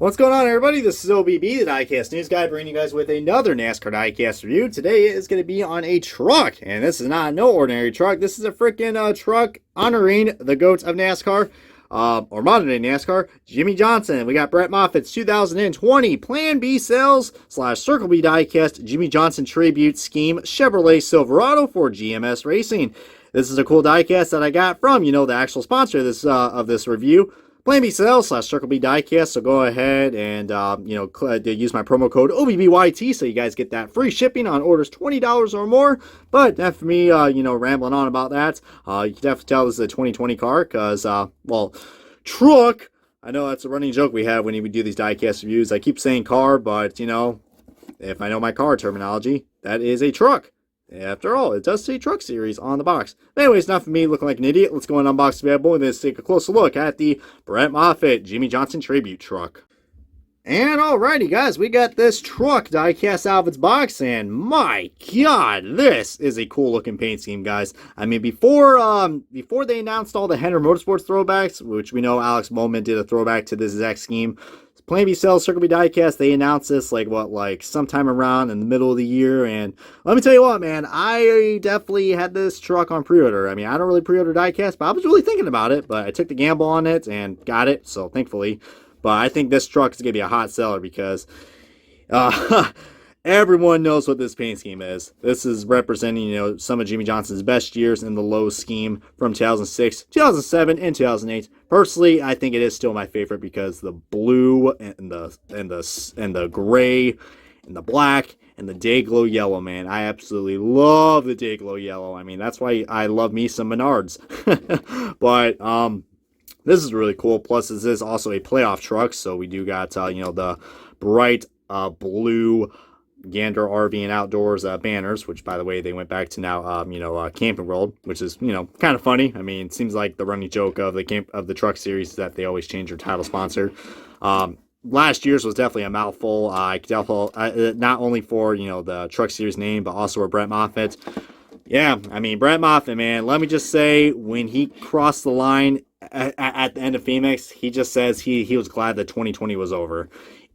What's going on, everybody? This is OBB, the Diecast News Guy, bringing you guys with another NASCAR Diecast review. Today is going to be on a truck, and this is not no ordinary truck. This is a freaking truck honoring the GOAT of NASCAR, or modern day NASCAR, Jimmie Johnson. We got Brett Moffitt's 2020 PlanBSales / Circle B Diecast Jimmie Johnson Tribute Scheme Chevrolet Silverado for GMS Racing. This is a cool diecast that I got from, the actual sponsor of this review, PlanBSales / Circle B Diecast. So go ahead and use my promo code OBBYT so you guys get that free shipping on orders $20 or more. But that for me, rambling on about that, you can definitely tell this is a 2020 car because, truck. I know that's a running joke we have when we do these diecast reviews. I keep saying car, but if I know my car terminology, that is a truck. After all, it does say Truck Series on the box. But anyways, enough of me looking like an idiot. Let's go and unbox the bad boy and let's take a closer look at the Brett Moffitt Jimmie Johnson Tribute truck. And alrighty, guys, we got this truck diecast out of its box, and my God, this is a cool looking paint scheme, guys. I mean, before they announced all the Henner Motorsports throwbacks, which we know Alex Bowman did a throwback to this exact scheme, PlanBSales Circle B Diecast, they announced this sometime around in the middle of the year, and let me tell you what, man, I definitely had this truck on pre-order. I mean, I don't really pre-order diecast, but I was really thinking about it, but I took the gamble on it and got it, so thankfully. But I think this truck is going to be a hot seller because everyone knows what this paint scheme is. This is representing, some of Jimmie Johnson's best years in the low scheme from 2006, 2007, and 2008. Personally, I think it is still my favorite because the blue and the gray and the black and the day glow yellow, man. I absolutely love the day glow yellow. I mean, that's why I love me some Menards. But this is really cool. Plus, this is also a playoff truck, so we do got the bright blue Gander RV and Outdoors banners, which, by the way, they went back to now Camping World, which is kind of funny. I mean, it seems like the running joke of the truck series is that they always change their title sponsor. Last year's was definitely a mouthful. I could definitely not only for the truck series name, but also for Brett Moffitt. Yeah, I mean, Brett Moffitt, man. Let me just say, when he crossed the line at the end of Phoenix, he just says he was glad that 2020 was over.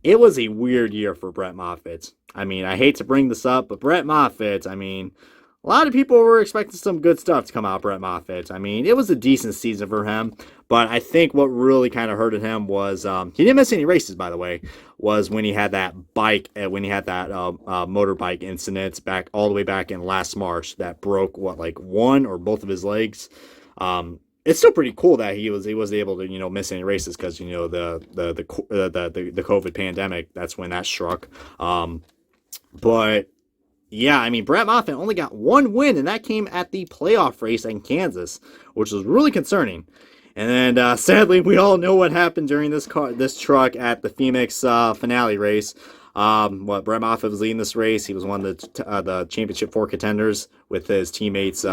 It was a weird year for Brett Moffitt. I mean, I hate to bring this up, but Brett Moffitt, I mean, a lot of people were expecting some good stuff to come out of Brett Moffitt. I mean, it was a decent season for him, but I think what really kind of hurted him was, he didn't miss any races, by the way, was when he had that motorbike incident all the way back in last March that broke, one or both of his legs. It's still pretty cool that he was able to miss any races because the COVID pandemic, that's when that struck. But yeah, I mean, Brett Moffitt only got one win, and that came at the playoff race in Kansas, which was really concerning. And then sadly, we all know what happened during this truck at the Phoenix finale race. Brett Moffitt was leading this race. He was one of the championship 4 contenders with his teammates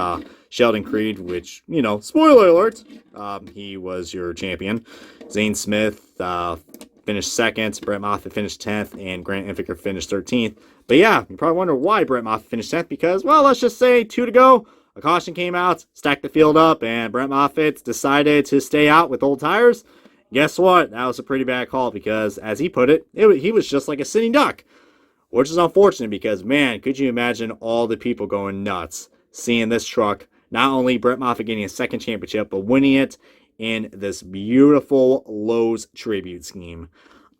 Sheldon Creed, which, spoiler alert, he was your champion. Zane Smith finished 2nd, Brett Moffitt finished 10th, and Grant Enfinger finished 13th. But yeah, you probably wonder why Brett Moffitt finished 10th because, let's just say 2 to go. A caution came out, stacked the field up, and Brett Moffitt decided to stay out with old tires. Guess what? That was a pretty bad call because, as he put it, he was just like a sitting duck, which is unfortunate because, man, could you imagine all the people going nuts seeing this truck, not only Brett Moffitt getting a 2nd championship, but winning it in this beautiful Lowe's tribute scheme.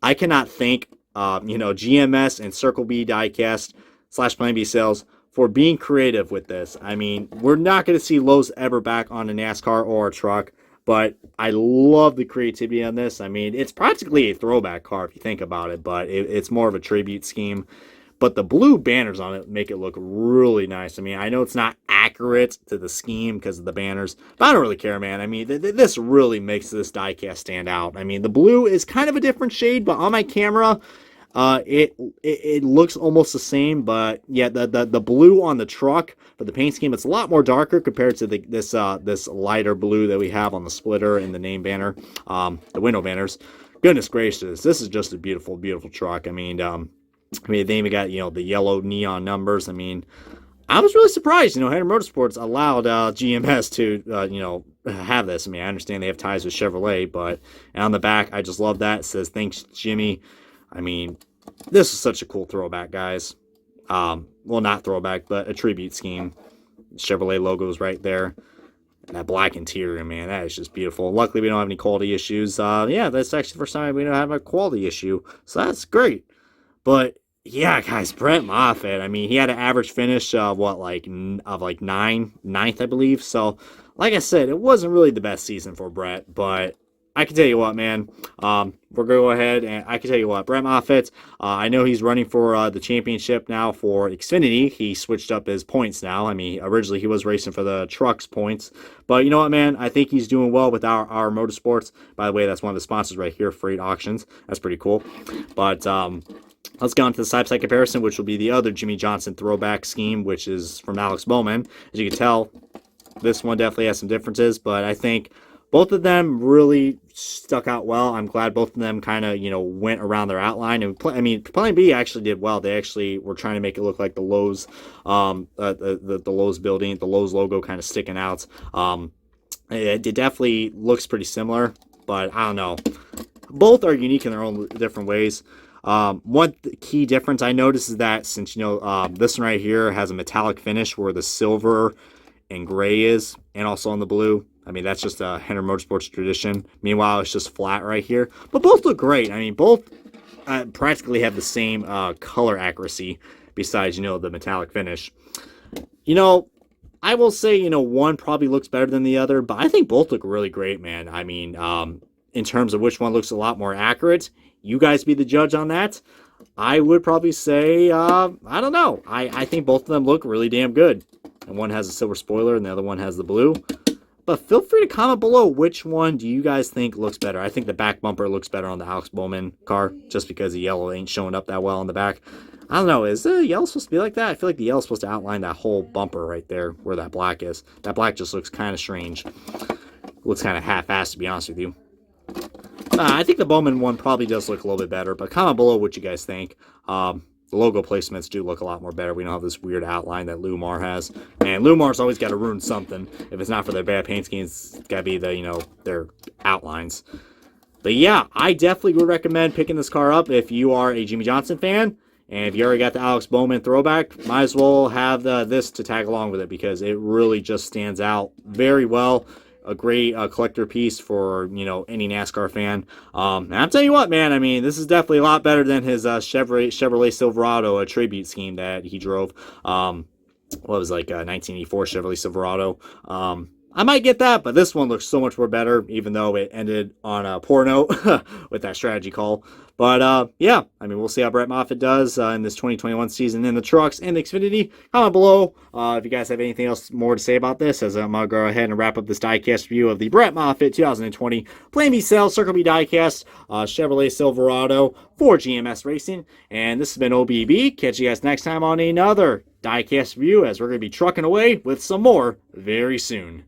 I cannot thank, GMS and Circle B Diecast / PlanBSales for being creative with this. I mean, we're not going to see Lowe's ever back on a NASCAR or a truck, but I love the creativity on this. I mean, it's practically a throwback car if you think about it, but it's more of a tribute scheme. But the blue banners on it make it look really nice. I mean, I know it's not accurate to the scheme because of the banners, but I don't really care, man. I mean, this really makes this diecast stand out. I mean, the blue is kind of a different shade, but on my camera, it looks almost the same. But yeah, the blue on the truck for the paint scheme, it's a lot more darker compared to this lighter blue that we have on the splitter and the name banner, the window banners. Goodness gracious, this is just a beautiful, beautiful truck. I mean, they even got, the yellow neon numbers. I mean, I was really surprised, Henner Motorsports allowed GMS to, have this. I mean, I understand they have ties with Chevrolet, but on the back, I just love that. It says, thanks, Jimmy. I mean, this is such a cool throwback, guys. Well, not throwback, but a tribute scheme. Chevrolet logo's right there. And that black interior, man, that is just beautiful. Luckily, we don't have any quality issues. Yeah, that's actually the first time we don't have a quality issue, so that's great. But yeah, guys, Brett Moffitt. I mean, he had an average finish of ninth, I believe. So, like I said, it wasn't really the best season for Brett, but I can tell you what, man. We're going to go ahead and I can tell you what, Brett Moffitt, I know he's running for the championship now for Xfinity. He switched up his points now. I mean, originally he was racing for the trucks points. But you know what, man? I think he's doing well with our Motorsports. By the way, that's one of the sponsors right here, Freight Auctions. That's pretty cool. But let's go on to the side-by-side comparison, which will be the other Jimmie Johnson throwback scheme, which is from Alex Bowman. As you can tell, this one definitely has some differences, but I think both of them really stuck out well. I'm glad both of them kind of, went around their outline. And I mean, Plan B actually did well. They actually were trying to make it look like the Lowe's, the Lowe's building, the Lowe's logo kind of sticking out. It definitely looks pretty similar, but I don't know. Both are unique in their own different ways. One key difference I noticed is that since, this one right here has a metallic finish where the silver and gray is, and also on the blue. I mean, that's just a Henry Motorsports tradition. Meanwhile, it's just flat right here. But both look great. I mean, both practically have the same color accuracy besides, the metallic finish. I will say, one probably looks better than the other, but I think both look really great, man. I mean, in terms of which one looks a lot more accurate, you guys be the judge on that. I would probably say, I don't know. I think both of them look really damn good. And one has a silver spoiler and the other one has the blue. But feel free to comment below which one do you guys think looks better. I think the back bumper looks better on the Alex Bowman car just because the yellow ain't showing up that well on the back. I don't know. Is the yellow supposed to be like that? I feel like the yellow's supposed to outline that whole bumper right there where that black is. That black just looks kind of strange. Looks kind of half-assed, to be honest with you. I think the Bowman one probably does look a little bit better, but comment below what you guys think. The logo placements do look a lot more better. We don't have this weird outline that Lumar has. Man, Lumar's always got to ruin something. If it's not for their bad paint schemes, it's got to be the, their outlines. But yeah, I definitely would recommend picking this car up if you are a Jimmie Johnson fan. And if you already got the Alex Bowman throwback, might as well have this to tag along with it because it really just stands out very well. A great collector piece for, any NASCAR fan. And I'm telling you what, man, I mean, this is definitely a lot better than his Chevrolet Silverado, a tribute scheme that he drove. What was 1984 Chevrolet Silverado. I might get that, but this one looks so much more better, even though it ended on a poor note with that strategy call. But, yeah, I mean, we'll see how Brett Moffitt does in this 2021 season in the trucks and the Xfinity. Comment below if you guys have anything else more to say about this, as I'm going to go ahead and wrap up this diecast review of the Brett Moffitt 2020 PlanBSales Circle B diecast Chevrolet Silverado for GMS Racing. And this has been OBB. Catch you guys next time on another diecast review, as we're going to be trucking away with some more very soon.